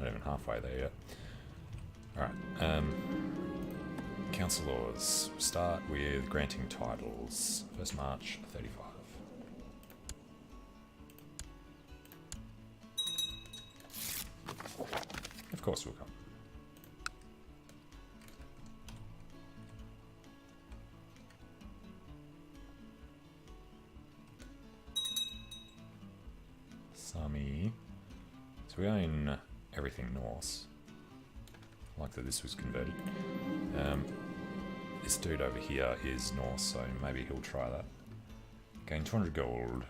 Not even halfway there yet. Alright, council laws. Start with granting titles. 1st March 35. Of course we'll come. Sami. So we own everything Norse. I like that this was converted. This dude over here is Norse, so maybe he'll try that. Gain 200 gold.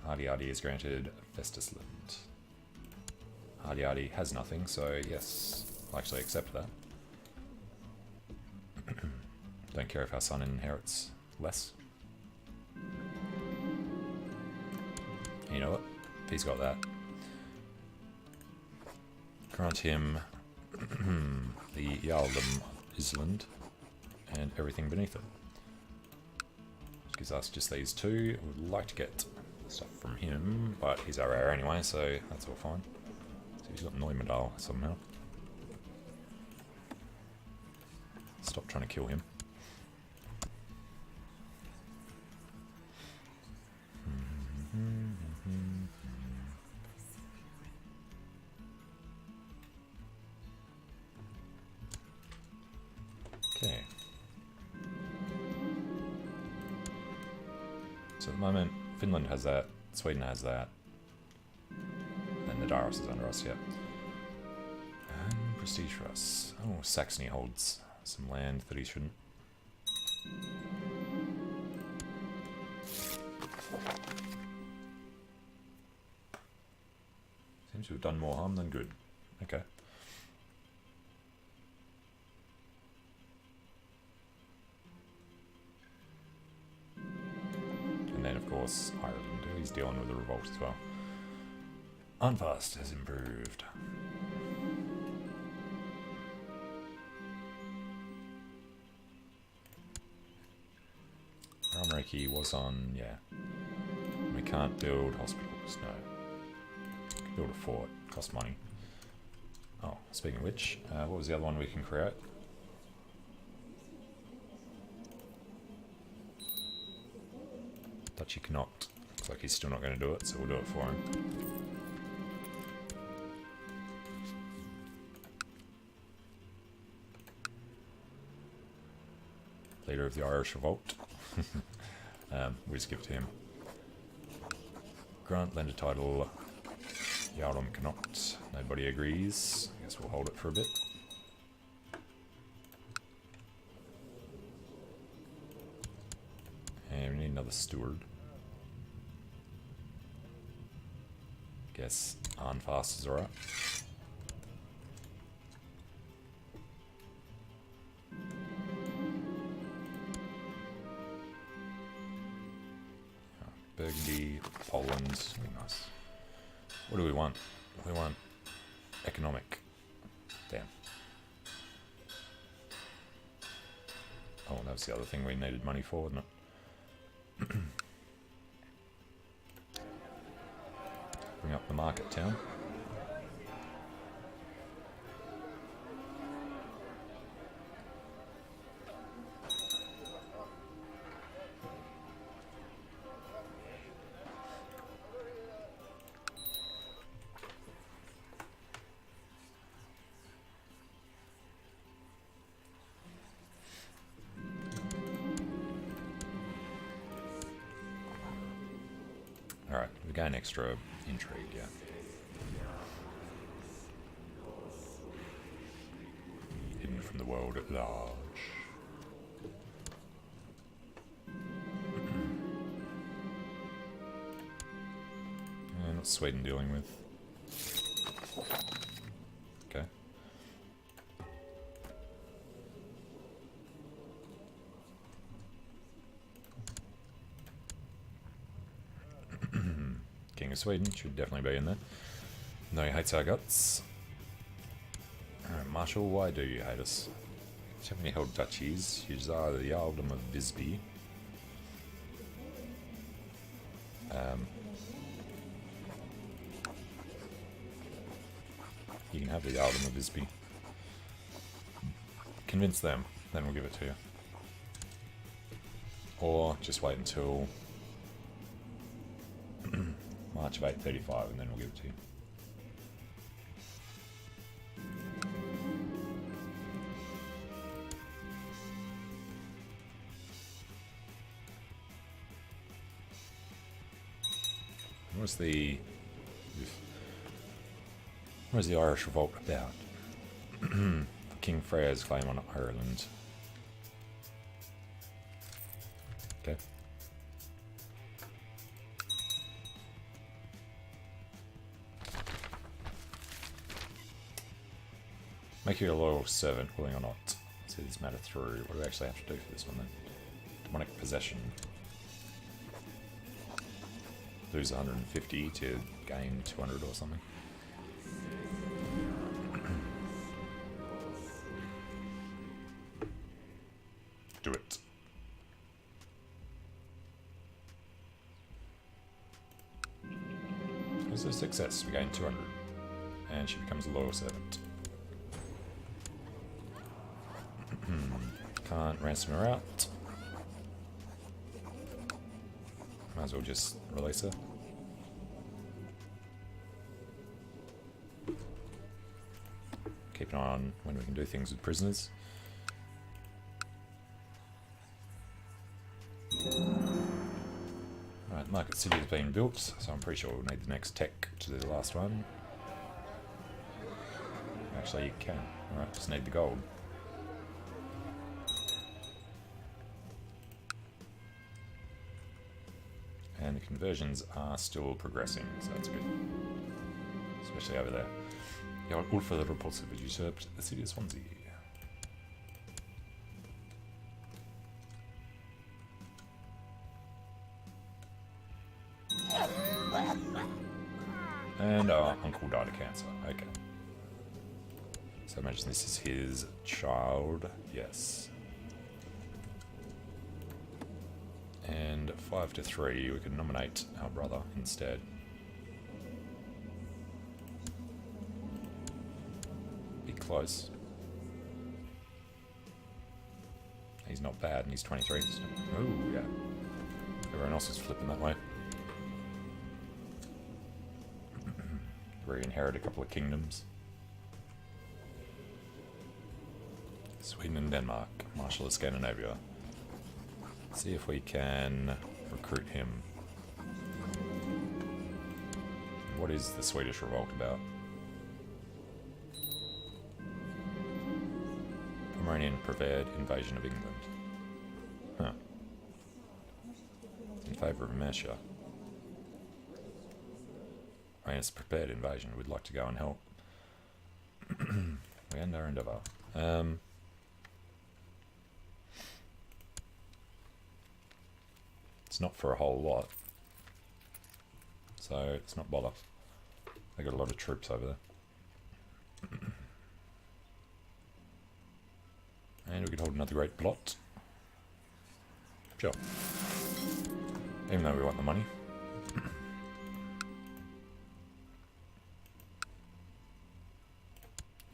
Hardy is granted Vestisland. Hardy has nothing, so yes, I'll actually accept that. Don't care if our son inherits less. You know what? He's got that. Grant him the Jarldom of Island and everything beneath it. Which gives us just these two. We'd like to get stuff from him, but he's our heir anyway, so that's all fine. So he's got Neumedal somehow. Stop trying to kill him. Okay. So at the moment, Finland has that, Sweden has that, and the Daros is under us, yeah. And prestige for us. Oh, Saxony holds some land that he shouldn't. Seems to have done more harm than good. Okay. And then, of course, Ireland. He's dealing with a revolt as well. Unfast has improved. Ramareki was on, yeah. We can't build hospitals, no. We can build a fort, cost money. Oh, speaking of which, what was the other one we can create? Duchy Connacht. Looks like he's still not going to do it, so we'll do it for him. Leader of the Irish Revolt. We just give it to him. Grant lender title Jarldom Connacht. Nobody agrees. I guess we'll hold it for a bit. And we need another steward. Guess Unfast is alright. Bögü, Poland, nice. What do we want? We want economic. Damn. Oh, that was the other thing we needed money for, wasn't it? Bring up the market town. Alright, we gain extra intrigue, yeah. Hidden from the world at large. And what's Sweden dealing with? Okay. King of Sweden should definitely be in there. No, he hates our guts. Alright, Marshal, why do you hate us? You have any held duchies? You desire the Jarldom of Visby. You can have the Jarldom of Visby. Convince them, then we'll give it to you. Or just wait until March of 835 and then we'll give it to you. What is the Irish revolt about? King Freya's claim on Ireland. Okay. Make you a loyal servant, willing or not. See this matter through. What do we actually have to do for this one then? Demonic possession. Lose 150 to gain 200 or something. Do it. It's a success. We gain 200. And she becomes a loyal servant. Can't ransom her out. Might as well just release her. Keep an eye on when we can do things with prisoners. Right, Market City has been built, so I'm pretty sure we'll need the next tech to do the last one. Actually, you can. Alright, just need the gold. And the conversions are still progressing, so that's good. Especially over there. Yeah, Ulfa the Repulsive has usurped the city of Swansea. And our uncle died of cancer. Okay. So I imagine this is his child. Yes. And 5 to 3, we can nominate our brother instead. Be close. He's not bad, and he's 23. Oh, yeah. Everyone else is flipping that way. Re-inherit a couple of kingdoms. Sweden and Denmark. Marshal of Scandinavia. See if we can recruit him. What is the Swedish revolt about? Pomeranian prepared invasion of England. Huh. In favour of Mercia. I mean, it's a prepared invasion. We'd like to go and help. We end our endeavour. It's not for a whole lot, so it's not bother. They got a lot of troops over there. And we could hold another great plot. Sure. Even though we want the money.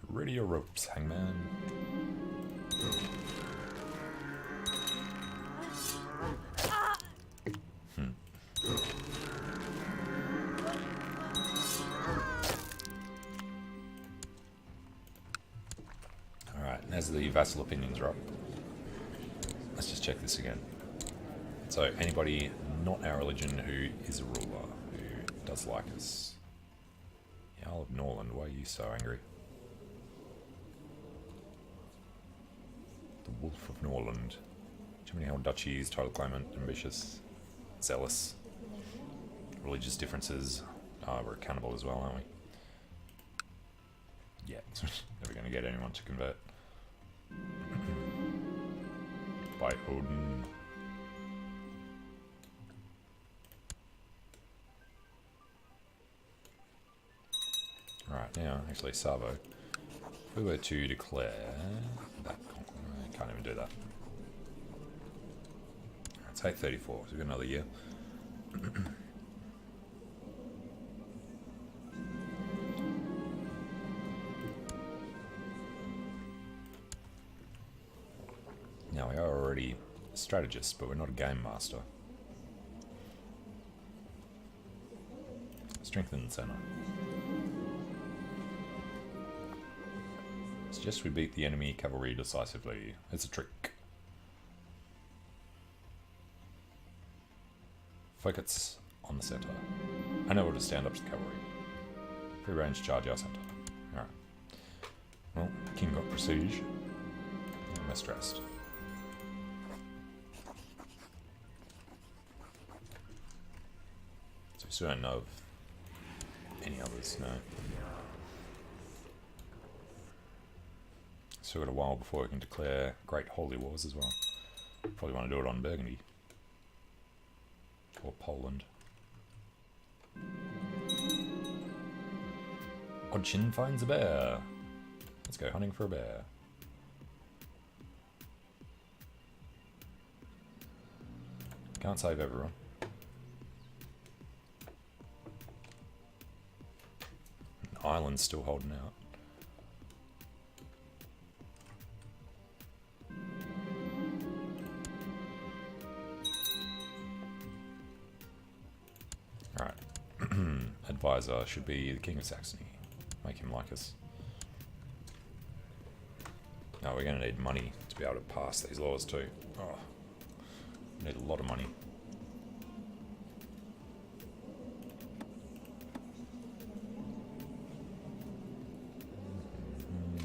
Ready your ropes, hangman. Alright, as the vassal opinions are up, let's just check this again. So, anybody not our religion who is a ruler, who does like us. Jarl of Norland, why are you so angry? The Wolf of Norland. Germany held duchies, title claimant, ambitious, zealous. Religious differences. We're accountable as well, aren't we? Yeah, never going to get anyone to convert. By Odin. Right, now, actually, Savo. If we were to declare that, I can't even do that. It's 834, so we've got another year. Now we are already strategists, but we're not a game master. Strengthen center. Suggest we beat the enemy cavalry decisively. It's a trick. Focus on the center. Unable to stand up to the cavalry. Free range charge our center. Alright. Well, the king got prestige. I'm less stressed. So we still don't know of any others, no. Still got a while before we can declare Great Holy Wars as well. Probably want to do it on Burgundy. Or Poland. Odchin finds a bear. Let's go hunting for a bear. Can't save everyone. Ireland's still holding out. Alright. Advisor should be the King of Saxony. Make him like us. Now we're going to need money to be able to pass these laws too. Oh, we need a lot of money.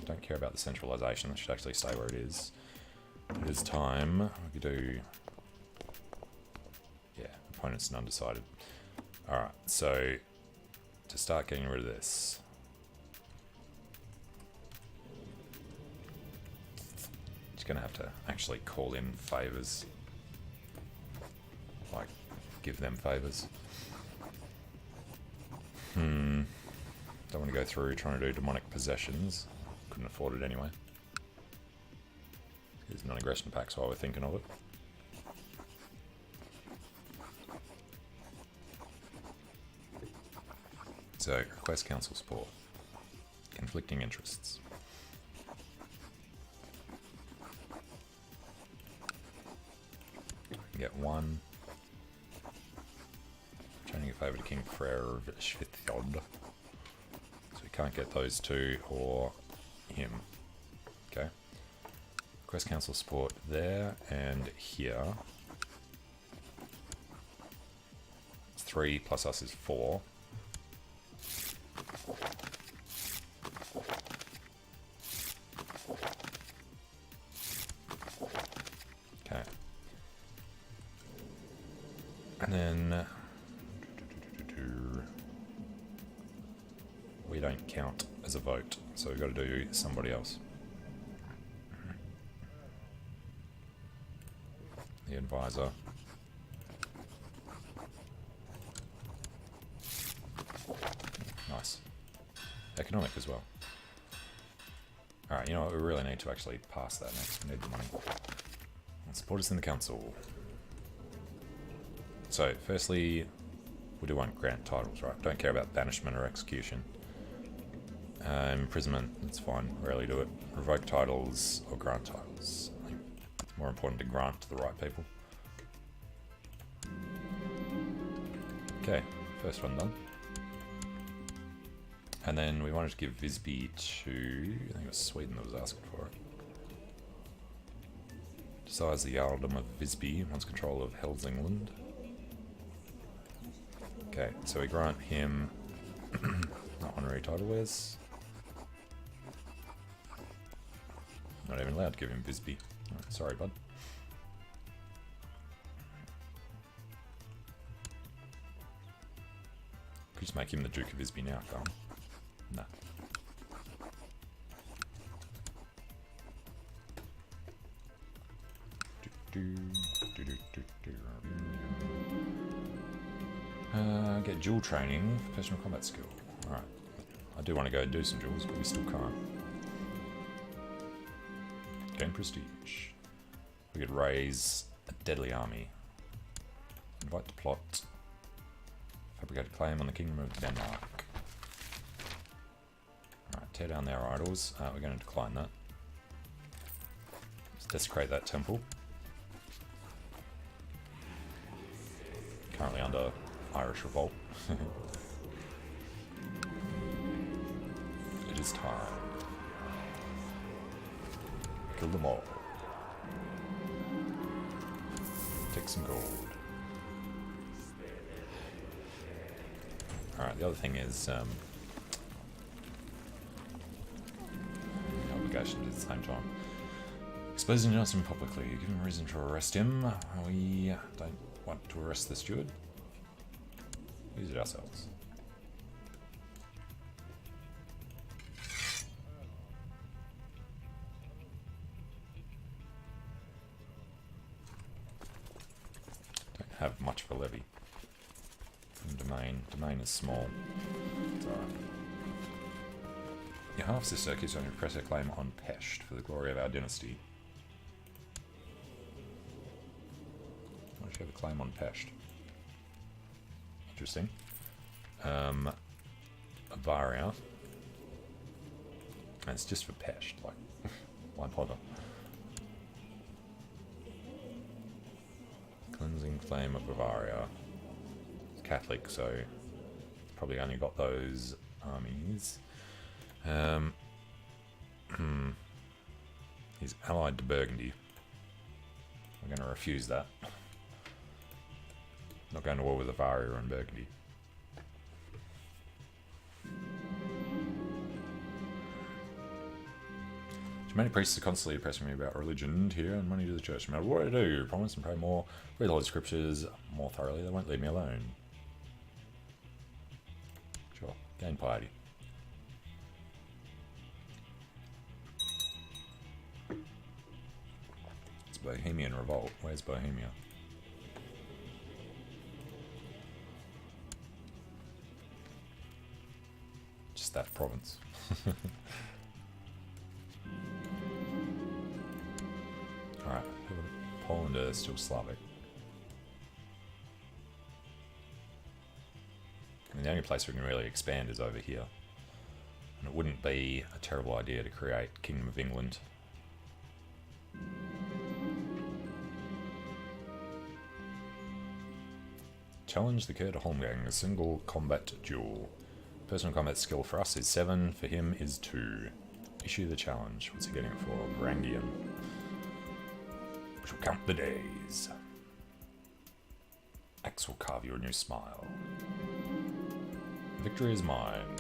Don't care about the centralization. That should actually stay where it is. It is time. We could do... Yeah, opponents and undecided. Alright, so to start getting rid of this, just gonna have to actually call in favours. Like, give them favours. Don't want to go through trying to do demonic possessions. Couldn't afford it anyway. Here's non-aggression packs while we're thinking of it. So, request council support. Conflicting interests. We can get one. Changing a favour to King Freyr of Svithjod. So we can't get those two or him. Okay. Request council support there and here. It's 3 plus us is 4. Okay. And then we don't count as a vote, so we've got to do somebody else. The advisor. Nice. Economic as well. Alright, you know what, we really need to actually pass that next. We need the money. And support us in the council. So, firstly, we do want grant titles, right? Don't care about banishment or execution. Imprisonment, that's fine, rarely do it. Revoke titles or grant titles. I think it's more important to grant to the right people. Okay, first one done. And then we wanted to give Visby to, I think it was Sweden that was asking for it. Decides the Jarldom of Visby wants control of Helsingland. Okay, so we grant him not honorary title, where's... Not even allowed to give him Visby. Oh, sorry, bud. Could just make him the Duke of Visby now, can't we? No. Get duel training for personal combat skill. Alright. I do want to go do some duels, but we still can't. Gain prestige. We could raise a deadly army. Invite to plot. Fabricate a claim on the Kingdom of Denmark. Alright, tear down their idols. We're going to decline that. desecrate that temple. Currently under Irish revolt. It is time. Kill them all. Take some gold. Alright, the other thing is obligation at the same time. Exposing Johnson publicly, giving reason to arrest him. We don't want to arrest the steward. Use it ourselves. Don't have much of a levy. Domain is small. It's alright. Your half-sister keeps on your press her claim on Pesht for the glory of our dynasty. Why does she have a claim on Pesht? Interesting. Avaria. And it's just for Pesht, like, why bother? Cleansing Flame of Bavaria. It's Catholic, so probably only got those armies. He's allied to Burgundy. We're going to refuse that. Not going to war with Avaria and Burgundy. Many priests are constantly pressing me about religion here and money to the church. No matter what I do, promise and pray more, read the Holy Scriptures more thoroughly, they won't leave me alone. Sure, gain piety. It's Bohemian Revolt. Where's Bohemia? Just that province. Alright, Poland is still Slavic. And the only place we can really expand is over here. And it wouldn't be a terrible idea to create Kingdom of England. Challenge the Kerr to Holmgang, a single combat duel. Personal combat skill for us is 7, for him is 2. Issue the challenge. What's he getting it for? Varangian. We shall count the days. Axe will carve you a new smile. Victory is mine.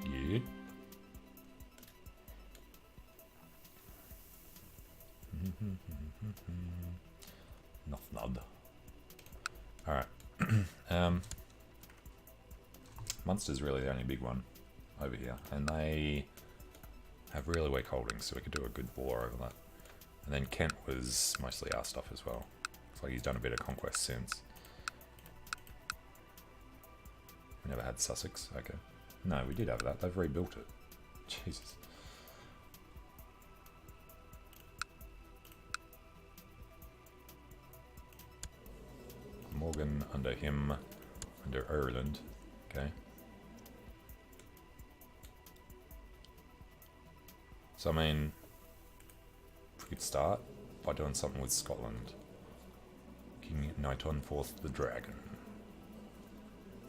Yeah. Nothing. Alright. Munster's really the only big one over here, and they have really weak holdings, so we could do a good war over that. And then Kent was mostly our stuff as well. Looks like he's done a bit of conquest since. We never had Sussex, okay. No, we did have that, they've rebuilt it. Jesus. Morgan under him, under Ireland, okay. So I mean, if we could start by doing something with Scotland. King Nighton forth the dragon.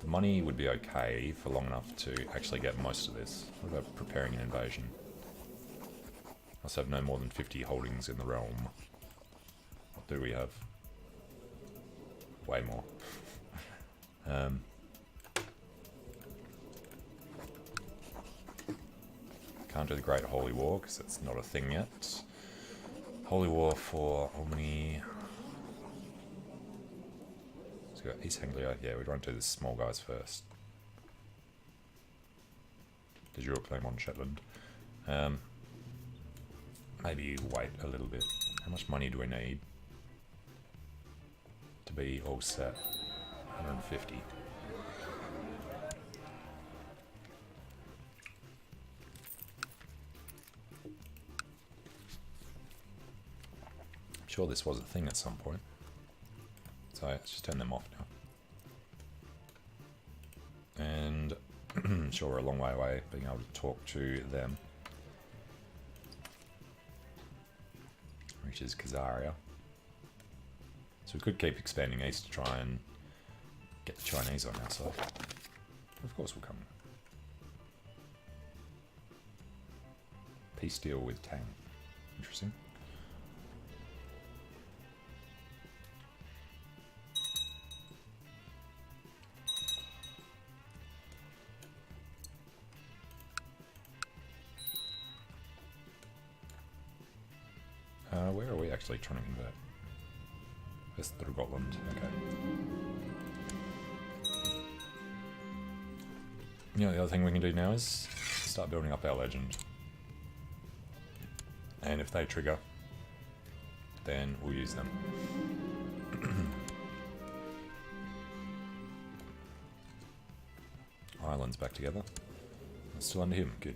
The money would be okay for long enough to actually get most of this. What about preparing an invasion? Must have no more than 50 holdings in the realm. What do we have? Way more. Can't do the Great Holy War because it's not a thing yet. Holy War for Omni. Let's go East Anglia. Yeah, we'd want to do the small guys first. Did you claim on Shetland? Maybe wait a little bit. How much money do we need to be all set? 150. I'm sure this was a thing at some point. So let's just turn them off now. And sure, we're a long way away being able to talk to them. which is Khazaria. So we could keep expanding east to try and get the Chinese on our side. Of course we'll come. Peace deal with Tang. Interesting. Where are we actually trying to convert? Östergotland, okay. You know, the other thing we can do now is start building up our legend. And if they trigger, then we'll use them. Ireland's back together. It's still under him, good.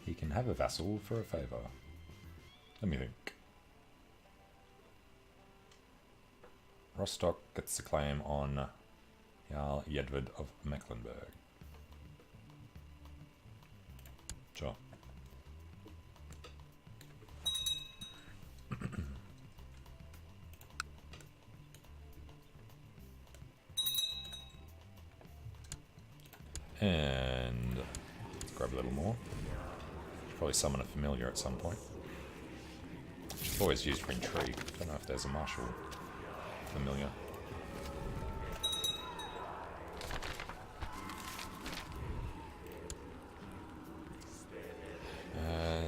He can have a vassal for a favour. Let me think. Rostock gets the claim on Jarl Jedward of Mecklenburg. Sure. And let's grab a little more. Probably summon a familiar at some point. Which is always used for intrigue. Don't know if there's a martial familiar.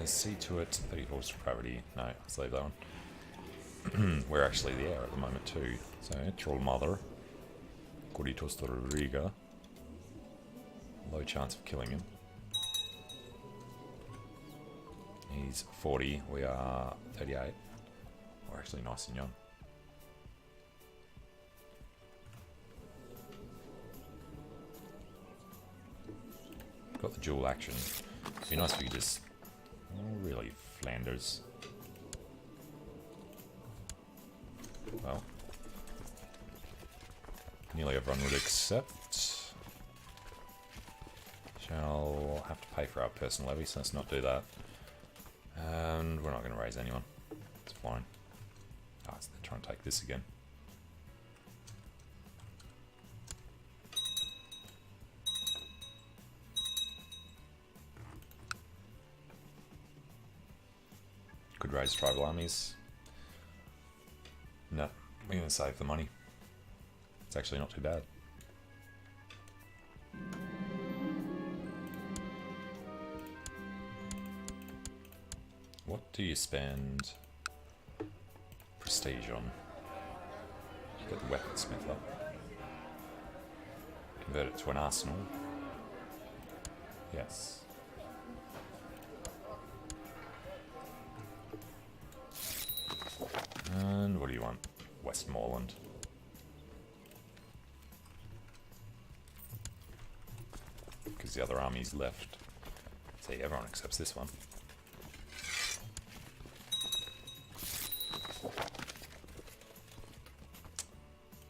See to it, 30 horse depravity. No, let's leave that one. We're actually the heir at the moment too. So, Troll Mother. Goritos Riga. Low chance of killing him. He's 40, we are 38. We're actually nice and young. Got the dual action. It'd be nice if we could just... Oh, really, Flanders. Well. Nearly everyone would accept. Shall have to pay for our personal levy, so let's not do that. And we're not going to raise anyone. It's fine. Ah, so they're trying to take this again. Could raise tribal armies. No, we're going to save the money. It's actually not too bad. What do you spend prestige on? Get the weaponsmith up. Convert it to an arsenal. Yes. And what do you want? Westmoreland. Because the other army's left. See, everyone accepts this one.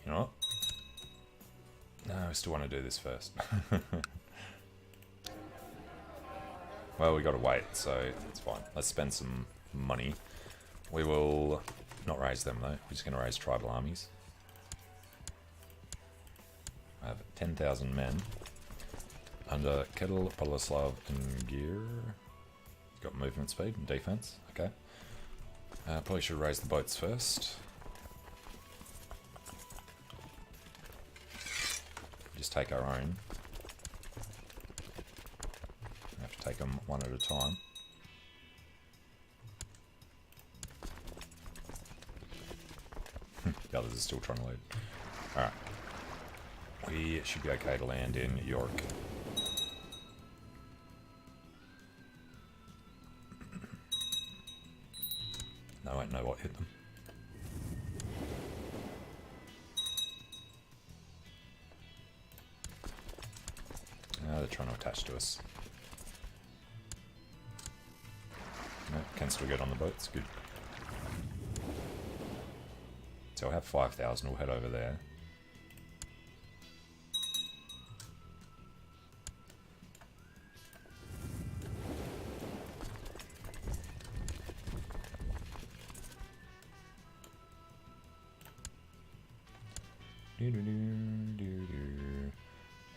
You know what? No, I still want to do this first. Well, we gotta wait, so it's fine. Let's spend some money. We will not raise them though, we're just gonna raise tribal armies. I have 10,000 men. Under Kettle, Polislav, and Gear. Got movement speed and defense, okay. Probably should raise the boats first. Just take our own. We have to take them one at a time. The others are still trying to load. Alright. We should be okay to land in York. No, I don't know what hit them. They're trying to attach to us. No, can still get on the boats, good. So we'll have 5,000, we'll head over there.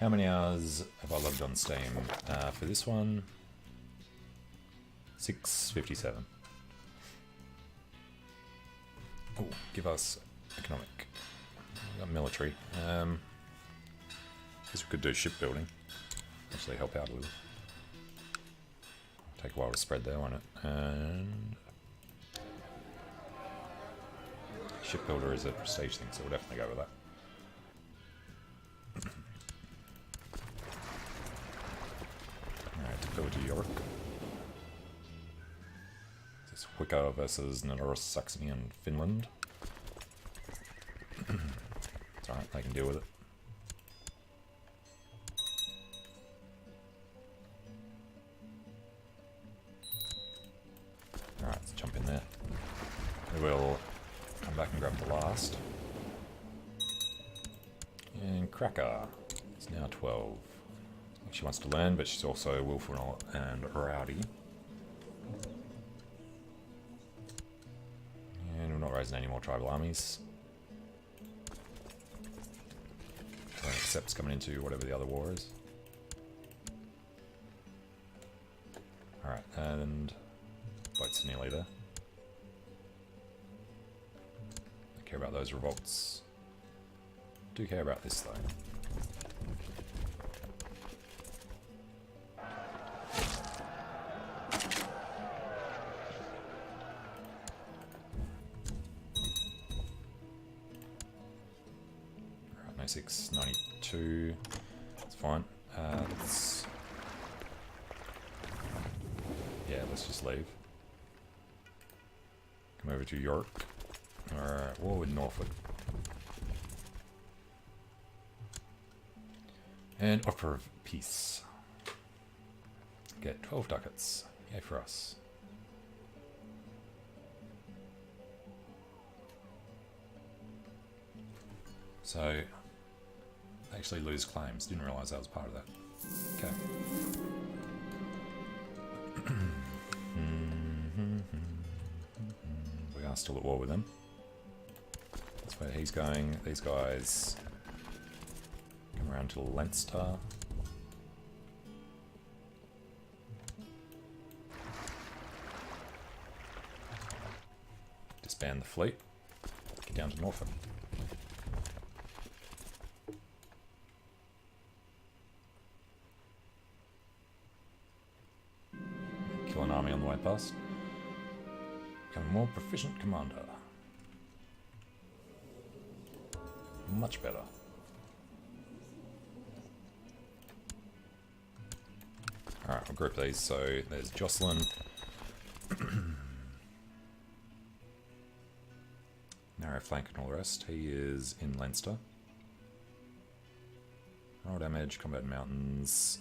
How many hours have I logged on Steam? For this one, 657. Oh, give us economic. We got military. Guess we could do shipbuilding. Actually help out a little. Take a while to spread there, won't it? And shipbuilder is a prestige thing, so we'll definitely go with that. Alright, to go to York. This is Uyghur versus North-Saxony and Finland. It's alright, they can deal with it. Alright, let's jump in there. We will come back and grab the last. And Cracker is now 12. She wants to learn, but she's also willful and rowdy. And we're not raising any more tribal armies. So accepts coming into whatever the other war is. Alright, and boats are nearly there. I care about those revolts. Do care about this though. Alright, 96, 92. That's fine. Let's just leave. Come over to York. Alright, war with Norfolk. And offer of peace. Get 12 ducats. Yay for us. So, they actually lose claims. Didn't realise that was part of that. Okay. We are still at war with them. That's where he's going. These guys come around to Leinster. Disband the fleet. Get down to Norfolk. Kill an army on the way past. Become a more proficient commander. Much better. Alright, we'll group these. So there's Jocelyn. Narrow flank and all the rest. He is in Leinster. Morale damage, combat mountains.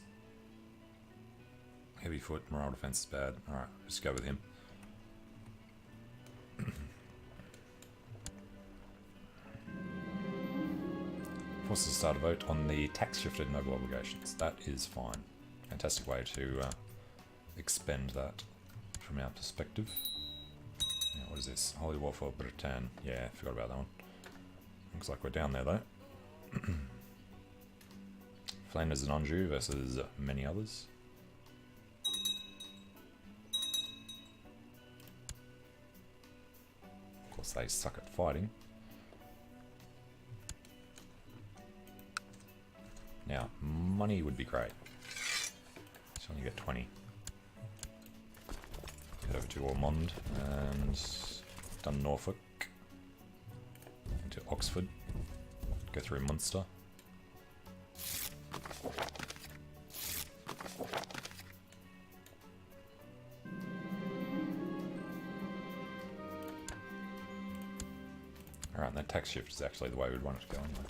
Heavy foot, morale defense is bad. Alright, just go with him. Forces to start a vote on the tax-shifted noble obligations. That is fine. Fantastic way to expend that from our perspective. Now, what is this? Holy War for Britain. Yeah, forgot about that one. Looks like we're down there though. Flanders and Anjou versus many others. Of course, they suck at fighting. Now, money would be great. So only get 20. Head over to Ormond and done Norfolk. Into Oxford. Go through Munster. Alright, and that tax shift is actually the way we'd want it to go anyway.